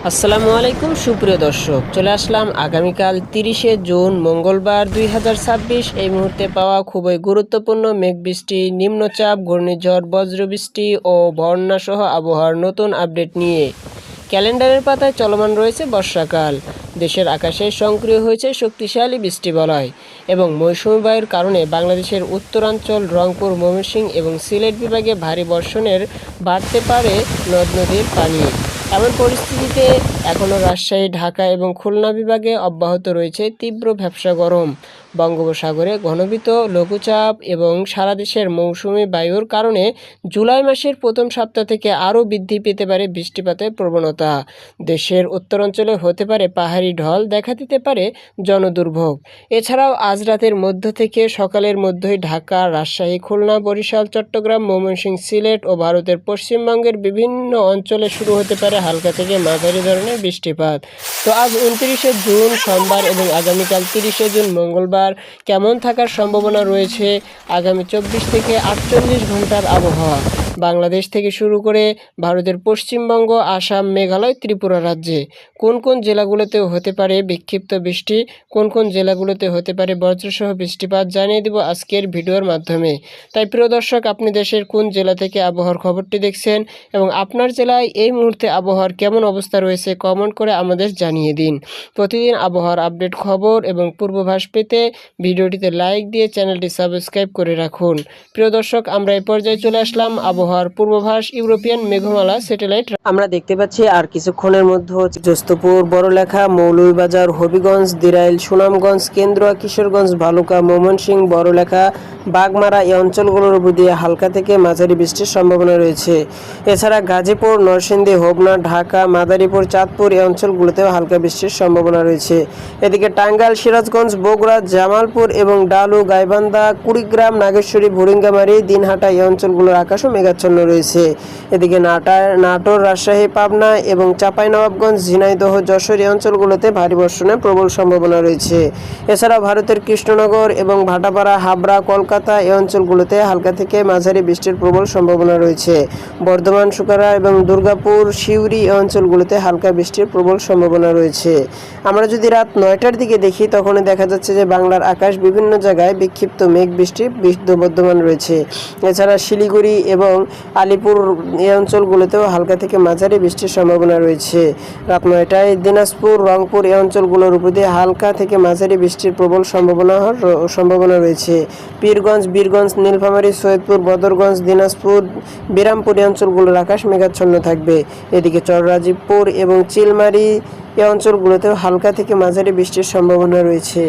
আসসালামু আলাইকুম সুপ্রিয় দর্শক, চলে আসলাম আগামীকাল 30শে জুন মঙ্গলবার 2026 এই মুহূর্তে পাওয়া খুবই গুরুত্বপূর্ণ মেঘবৃষ্টি, নিম্নচাপ, ঘূর্ণিঝড়, বজ্রবৃষ্টি ও বন্যাসহ আবহাওয়ার নতুন আপডেট নিয়ে। ক্যালেন্ডারের পাতায় চলমান রয়েছে বর্ষাকাল। দেশের আকাশে সক্রিয় হয়েছে শক্তিশালী বৃষ্টিবলয় এবং মৌসুমী বায়ুর কারণে বাংলাদেশের উত্তরাঞ্চল, রংপুর, ময়মনসিংহ এবং সিলেট বিভাগে ভারী বর্ষণের বাড়তে পারে নদ নদীর পানি। এমন পরিস্থিতিতে এখনও রাজশাহী, ঢাকা এবং খুলনা বিভাগে অব্যাহত রয়েছে তীব্র ভ্যাপসা গরম। বঙ্গোপসাগরে ঘনীভূত লঘুচাপ এবং সারা দেশের মৌসুমি বায়ুর কারণে জুলাই মাসের প্রথম সপ্তাহ থেকে আরও বৃদ্ধি পেতে পারে বৃষ্টিপাতের প্রবণতা। দেশের উত্তরাঞ্চলে হতে পারে পাহাড়ি ঢল, দেখা দিতে পারে জনদুর্ভোগ। এছাড়াও আজ রাতের মধ্য থেকে সকালের মধ্যেই ঢাকা, রাজশাহী, খুলনা, বরিশাল, চট্টগ্রাম, ময়মনসিংহ, সিলেট ও ভারতের পশ্চিমবঙ্গের বিভিন্ন অঞ্চলে শুরু হতে পারে হালকা থেকে মাঝারি ধরনের বৃষ্টিপাত। তো আজ 29শে জুন সোমবার এবং আগামীকাল 30শে জুন মঙ্গলবার কেমন থাকার সম্ভাবনা রয়েছে আগামী 24 থেকে 48 ঘন্টার আবহাওয়া। বাংলাদেশ থেকে শুরু করে ভারতের পশ্চিমবঙ্গ, আসাম, মেঘালয়, ত্রিপুরা রাজ্যে কোন কোন জেলাগুলোতে হতে পারে বিক্ষিপ্ত বৃষ্টি, কোন কোন জেলাগুলোতে হতে পারে বজ্রসহ বৃষ্টিপাত জানিয়ে দেব আজকের ভিডিওর মাধ্যমে। তাই প্রিয় দর্শক, আপনি দেশের কোন জেলা থেকে আবহাওয়ার খবরটি দেখছেন এবং আপনার জেলায় এই মুহূর্তে আবহাওয়ার কেমন অবস্থা রয়েছে কমেন্ট করে আমাদের জানিয়ে দিন। প্রতিদিন আবহাওয়ার আপডেট খবর এবং পূর্বাভাস পেতে ভিডিওটিতে লাইক দিয়ে চ্যানেলটি সাবস্ক্রাইব করে রাখুন। প্রিয় দর্শক, আমরা এই পর্যায়ে চলে আসলাম আবহাওয়ার পূর্বাভাস ইউরোপিয়ান মেঘমালা স্যাটেলাইট। আমরা দেখতে পাচ্ছি আর কিছুক্ষণের মধ্যে জোস্তপুর, বড়লেখা, মৌলভীবাজার, হবিগঞ্জ, দিরাইল, সুনামগঞ্জ, কেন্দ্রুয়া, কিশোরগঞ্জ, ভালুকা, ময়মনসিংহ, বড়লেখা, বাগমারা এই অঞ্চলগুলোর উপর দিয়ে হালকা থেকে মাঝারি বৃষ্টির সম্ভাবনা রয়েছে। এছাড়া গাজীপুর, নরসিংদী, হোমনা, ঢাকা, মাদারীপুর, চাঁদপুর এই অঞ্চলগুলোতেও হালকা বৃষ্টির সম্ভাবনা রয়েছে। এদিকে টাঙ্গাইল, সিরাজগঞ্জ, বগুড়া, জামালপুর এবং ডালু, গাইবান্ধা, কুড়িগ্রাম, নাগেশ্বরী, ভুরিঙ্গামারী, দিনহাটা এই অঞ্চলগুলোর আকাশও মেঘাচ্ছন্ন রয়েছে। এদিকে নাটোর, রাজশাহী, পাবনা এবং চাঁপাইনবাবগঞ্জ, ঝিনাইদহ, যশোর এই অঞ্চলগুলোতে ভারী বর্ষণের প্রবল সম্ভাবনা রয়েছে। এছাড়াও ভারতের কৃষ্ণনগর এবং ভাটাপাড়া, হাবড়া, কলকাতা এই অঞ্চলগুলোতে হালকা থেকে মাঝারি বৃষ্টির প্রবল সম্ভাবনা রয়েছে। বর্ধমান, সুকারা এবং দুর্গাপুর, সিউড়ি এই অঞ্চলগুলোতে হালকা বৃষ্টির প্রবল সম্ভাবনা রয়েছে। আমরা যদি রাত 9টার দিকে দেখি তখন দেখা যাচ্ছে যে বাংলার আকাশ বিভিন্ন জায়গায় বিক্ষিপ্ত মেঘ বৃষ্টি বিদ্যমান রয়েছে। এছাড়া শিলিগুড়ি এবং আলিপুর এই অঞ্চলগুলোতেও হালকা থেকে মাঝারি বৃষ্টির সম্ভাবনা রয়েছে। রাত 9টায় দিনাজপুর, রংপুর এই অঞ্চলগুলোর উপর দিয়ে হালকা থেকে মাঝারি বৃষ্টির প্রবল সম্ভাবনা রয়েছে। পীরগঞ্জ, বীরগঞ্জ, নীলফামারী, সৈয়দপুর, বদরগঞ্জ, দিনাজপুর, বিরামপুর এই অঞ্চলগুলোর আকাশ মেঘাচ্ছন্ন থাকবে। এদিকে চররাজীবপুর এবং চিলমারি এই অঞ্চলগুলোতেও হালকা থেকে মাঝারি বৃষ্টির সম্ভাবনা রয়েছে।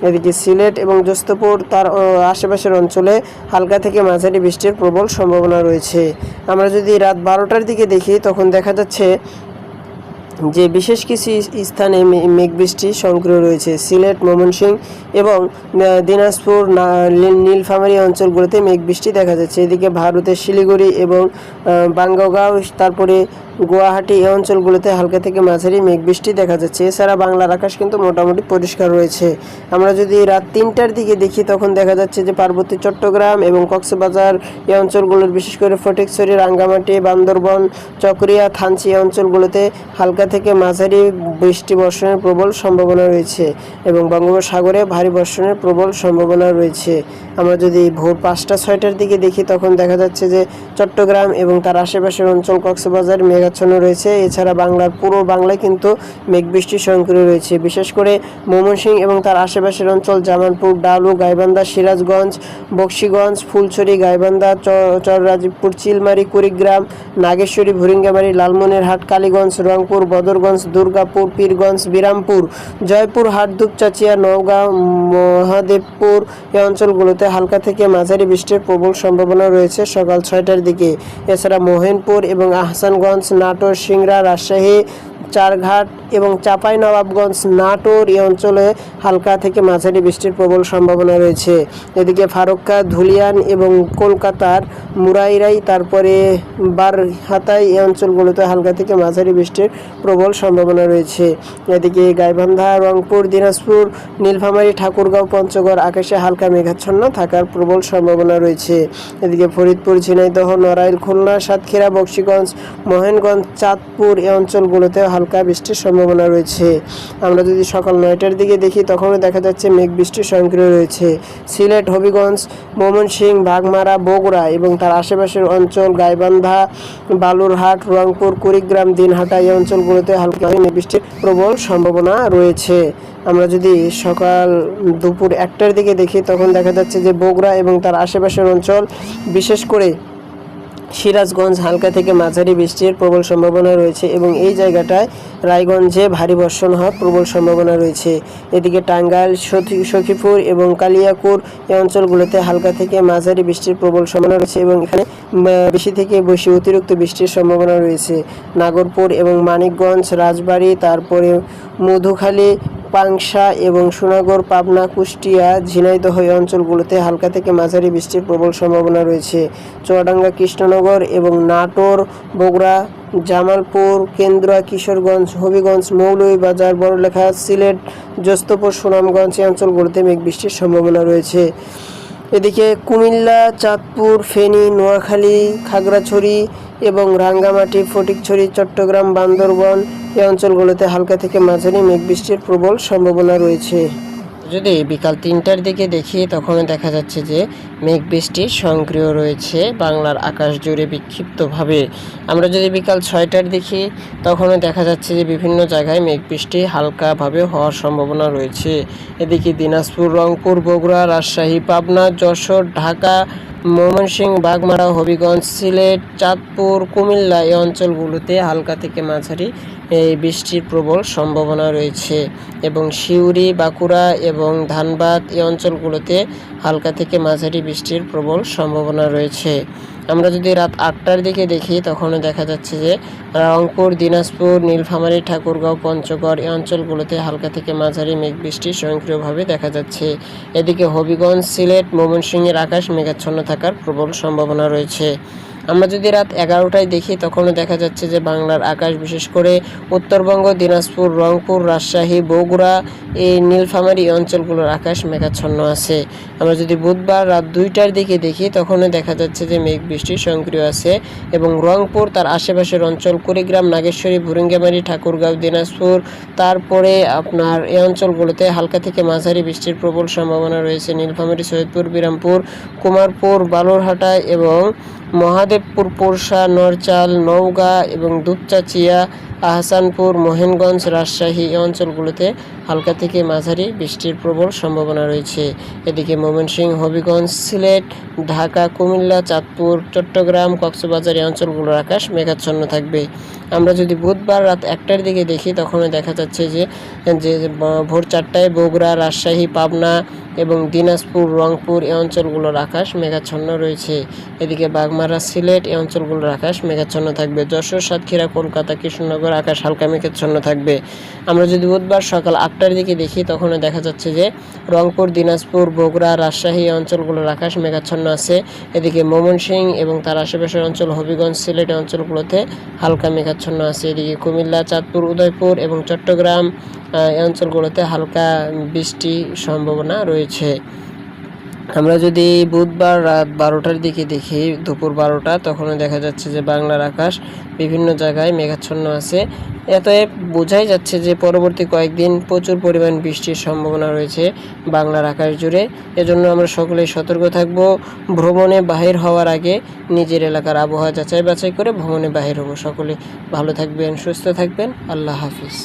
এদিকে সিলেট এবং জোস্তপুর তার আশেপাশের অঞ্চলে হালকা থেকে মাঝারি বৃষ্টির প্রবল সম্ভাবনা রয়েছে। আমরা যদি রাত 12টার দিকে দেখি তখন দেখা যাচ্ছে যে বিশেষ কিছু স্থানে মেঘবৃষ্টি সক্রিয় রয়েছে। সিলেট, ময়মনসিংহ এবং দিনাজপুর, নীলফামারী অঞ্চলগুলোতে মেঘবৃষ্টি দেখা যাচ্ছে। এদিকে ভারতের শিলিগুড়ি এবং বাঙ্গাগাঁও, তারপরে গুয়াহাটি এই অঞ্চলগুলোতে হালকা থেকে মাঝারি মেঘবৃষ্টি দেখা যাচ্ছে। এছাড়া বাংলার আকাশ কিন্তু মোটামুটি পরিষ্কার রয়েছে। আমরা যদি রাত 3টার দিকে দেখি তখন দেখা যাচ্ছে যে পার্বতী, চট্টগ্রাম এবং কক্সবাজার এই অঞ্চলগুলোর বিশেষ করে ফটিকছড়ি, রাঙ্গামাটি, বান্দরবন, চকরিয়া, থানচি এই অঞ্চলগুলোতে হালকা থেকে মাঝারি বৃষ্টি বর্ষণের প্রবল সম্ভাবনা রয়েছে এবং বঙ্গোপসাগরে ভারী বর্ষণের প্রবল সম্ভাবনা রয়েছে। আমরা যদি ভোর 5টা-6টার দিকে দেখি তখন দেখা যাচ্ছে যে চট্টগ্রাম এবং তার আশেপাশের অঞ্চল, কক্সবাজার মেঘাচ্ছন্ন রয়েছে। এছাড়া বাংলার পুরো বাংলায় কিন্তু মেঘবৃষ্টি সক্রিয় রয়েছে। বিশেষ করে ময়মনসিংহ এবং তার আশেপাশের অঞ্চল, জামালপুর, ডালু, গাইবান্ধা, সিরাজগঞ্জ, বক্সিগঞ্জ, ফুলছড়ি, গাইবান্ধা, চররাজীবপুর, চিলমারি, কুড়িগ্রাম, নাগেশ্বরী, ভুরিঙ্গামারী, লালমনিরহাট, কালীগঞ্জ, রংপুর, বদরগঞ্জ, দুর্গাপুর, পীরগঞ্জ, বিরামপুর, জয়পুর, হাট, দুপচাচিয়া, নওগাঁ, মহাদেবপুর এই অঞ্চলগুলোতে হালকা থেকে মাঝারি বৃষ্টির প্রবল সম্ভাবনা রয়েছে সকাল 6টার দিকে। এছাড়া মোহনপুর এবং আহসানগঞ্জ, নাটোর, সিংড়া, রাজশাহী, চারঘাট এবং চাঁপাইনবাবগঞ্জ, নাটোর এই অঞ্চলে হালকা থেকে মাঝারি বৃষ্টির প্রবল সম্ভাবনা রয়েছে। এদিকে ফারাক্কা, ধুলিয়ান এবং কলকাতার মুরাইরাই, তারপরে বারহাতাই এই অঞ্চলগুলোতে হালকা থেকে মাঝারি বৃষ্টির প্রবল সম্ভাবনা রয়েছে। এদিকে গাইবান্ধা, রংপুর, দিনাজপুর, নীলফামারী, ঠাকুরগাঁও, পঞ্চগড় আকাশে হালকা মেঘাচ্ছন্ন থাকার প্রবল সম্ভাবনা রয়েছে। এদিকে ফরিদপুর, ঝিনাইদহ, নড়াইল, খুলনা, সাতক্ষীরা, বক্সিগঞ্জ, মোহনগঞ্জ, চাঁদপুর এই অঞ্চলগুলোতে হালকা বৃষ্টির সম্ভাবনা রয়েছে। আমরা যদি সকাল 9টার দিকে দেখি তখনও দেখা যাচ্ছে মেঘ বৃষ্টির সক্রিয় রয়েছে। সিলেট, হবিগঞ্জ, ময়মনসিংহ, বাঘমারা, বগুড়া এবং তার আশেপাশের অঞ্চল, গাইবান্ধা, বালুরহাট, রংপুর, কুড়িগ্রাম, দিনহাটা এই অঞ্চলগুলোতে হালকা মেঘ বৃষ্টির প্রবল সম্ভাবনা রয়েছে। আমরা যদি সকাল দুপুর 1টার দিকে দেখি তখন দেখা যাচ্ছে যে বগুড়া এবং তার আশেপাশের অঞ্চল, বিশেষ করে সিরাজগঞ্জ হালকা থেকে মাঝারি বৃষ্টির প্রবল সম্ভাবনা রয়েছে এবং এই জায়গাটায় রায়গঞ্জে ভারী বর্ষণ হওয়ার প্রবল সম্ভাবনা রয়েছে। এদিকে টাঙ্গাইল, সখীপুর এবং কালিয়াকুর এই অঞ্চলগুলোতে হালকা থেকে মাঝারি বৃষ্টির প্রবল সম্ভাবনা রয়েছে এবং এখানে বেশি থেকে বেশি অতিরিক্ত বৃষ্টির সম্ভাবনা রয়েছে। নাগরপুর এবং মানিকগঞ্জ, রাজবাড়ী, তারপরে মধুখালী, পাংশা এবং সোনাগড়, পাবনা, কুষ্টিয়া, ঝিনাইদহ এই অঞ্চলগুলোতে হালকা থেকে মাঝারি বৃষ্টির প্রবল সম্ভাবনা রয়েছে। চুয়াডাঙ্গা, কৃষ্ণনগর এবং নাটোর, বগুড়া, জামালপুর, কেন্দ্রা, কিশোরগঞ্জ, হবিগঞ্জ, মৌলভীবাজার, বড়লেখা, সিলেট, জ্যোস্তপুর, সুনামগঞ্জ এই অঞ্চলগুলোতে মেঘ বৃষ্টির সম্ভাবনা রয়েছে। এদিকে কুমিল্লা, চাঁদপুর, ফেনী, নোয়াখালী, খাগড়াছড়ি এবং রাঙ্গামাটি, ফটিকছড়ি, চট্টগ্রাম, বান্দরবান এই অঞ্চলগুলোতে হালকা থেকে মাঝারি মেঘ বৃষ্টির প্রবল সম্ভাবনা রয়েছে। যদি বিকাল 3টার দিকে দেখি তখন দেখা যাচ্ছে যে মেঘ বৃষ্টি সক্রিয় রয়েছে বাংলার আকাশ জুড়ে বিক্ষিপ্তভাবে। আমরা যদি বিকাল 6টার দেখি তখনও দেখা যাচ্ছে যে বিভিন্ন জায়গায় মেঘ বৃষ্টি হালকাভাবে হওয়ার সম্ভাবনা রয়েছে। এদিকে দিনাজপুর, রংপুর, বগুড়া, রাজশাহী, পাবনা, যশোর, ঢাকা, ময়মনসিংহ, বাঘমারা, হবিগঞ্জ, সিলেট, চাঁদপুর, কুমিল্লা এই অঞ্চলগুলোতে হালকা থেকে মাঝারি এই বৃষ্টির প্রবল সম্ভাবনা রয়েছে এবং সিউড়ি, বাঁকুড়া এবং ধানবাদ এই অঞ্চলগুলোতে হালকা থেকে মাঝারি বৃষ্টির প্রবল সম্ভাবনা রয়েছে। আমরা যদি রাত 8টার দিকে দেখি তখনও দেখা যাচ্ছে যে রংপুর, দিনাজপুর, নীলফামারী, ঠাকুরগাঁও, পঞ্চগড় এই অঞ্চলগুলোতে হালকা থেকে মাঝারি মেঘ বৃষ্টি সক্রিয়ভাবে দেখা যাচ্ছে। এদিকে হবিগঞ্জ, সিলেট, ময়মনসিংহের আকাশ মেঘাচ্ছন্ন থাকার প্রবল সম্ভাবনা রয়েছে। আমরা যদি রাত 11টায় দেখি তখনও দেখা যাচ্ছে যে বাংলার আকাশ বিশেষ করে উত্তরবঙ্গ, দিনাজপুর, রংপুর, রাজশাহী, বগুড়া এই নীলফামারী অঞ্চলগুলোর আকাশ মেঘাচ্ছন্ন আছে। আমরা যদি বুধবার রাত 2টার দিকে দেখি তখনও দেখা যাচ্ছে যে মেঘ বৃষ্টি সক্রিয় আছে এবং রংপুর তার আশেপাশের অঞ্চল, কুড়িগ্রাম, নাগেশ্বরী, ভুরুঙ্গামারী, ঠাকুরগাঁও, দিনাজপুর, তারপরে আপনার এই অঞ্চলগুলোতে হালকা থেকে মাঝারি বৃষ্টির প্রবল সম্ভাবনা রয়েছে। নীলফামারী, সৈয়দপুর, বিরামপুর, কুমারপুর, বালুরহাটা এবং মহাদেবপুর, পোরশা, নরচাল, নওগাঁ এবং দুপচাচিয়া, আহসানপুর, মোহনগঞ্জ, রাজশাহী এই অঞ্চলগুলোতে হালকা থেকে মাঝারি বৃষ্টির প্রবল সম্ভাবনা রয়েছে। এদিকে ময়মনসিংহ, হবিগঞ্জ, সিলেট, ঢাকা, কুমিল্লা, চাঁদপুর, চট্টগ্রাম, কক্সবাজার এই অঞ্চলগুলোর আকাশ মেঘাচ্ছন্ন থাকবে। আমরা যদি বুধবার রাত 1টার দিকে দেখি তখনও দেখা যাচ্ছে যে ভোর 4টায় বগুড়া, রাজশাহী, পাবনা এবং দিনাজপুর, রংপুর এই অঞ্চলগুলোর আকাশ মেঘাচ্ছন্ন রয়েছে। এদিকে বাঘমারা, সিলেট এই অঞ্চলগুলোর আকাশ মেঘাচ্ছন্ন থাকবে। যশোর, সাতক্ষীরা, কলকাতা, কৃষ্ণনগর আকাশ হালকা মেঘাচ্ছন্ন থাকবে। আমরা যদি বুধবার সকাল 8টার দিকে দেখি তখনও দেখা যাচ্ছে যে রংপুর, দিনাজপুর, বগুড়া, রাজশাহী এই অঞ্চলগুলোর আকাশ মেঘাচ্ছন্ন আছে। এদিকে ময়মনসিংহ এবং তার আশেপাশের অঞ্চল, হবিগঞ্জ, সিলেট এই অঞ্চলগুলোতে হালকা মেঘাচ্ছন্ন আছে। এদিকে কুমিল্লা, চাঁদপুর, উদয়পুর এবং চট্টগ্রাম এই অঞ্চলগুলোতে হালকা বৃষ্টি সম্ভাবনা রয়েছে। আমরা যদি বুধবার রাত 12টার দিকে দেখি দুপুর 12টা তখনও দেখা যাচ্ছে যে বাংলার আকাশ বিভিন্ন জায়গায় মেঘাচ্ছন্ন আছে। এতএব বোঝাই যাচ্ছে যে পরবর্তী কয়েকদিন প্রচুর পরিমাণ বৃষ্টির সম্ভাবনা রয়েছে বাংলার আকাশ জুড়ে। এজন্য আমরা সকলেই সতর্ক থাকব। ভ্রমণে বাহির হওয়ার আগে নিজের এলাকার আবহাওয়া যাচাই বাছাই করে ভ্রমণে বাহির হব। সকলে ভালো থাকবেন, সুস্থ থাকবেন। আল্লাহ হাফিজ।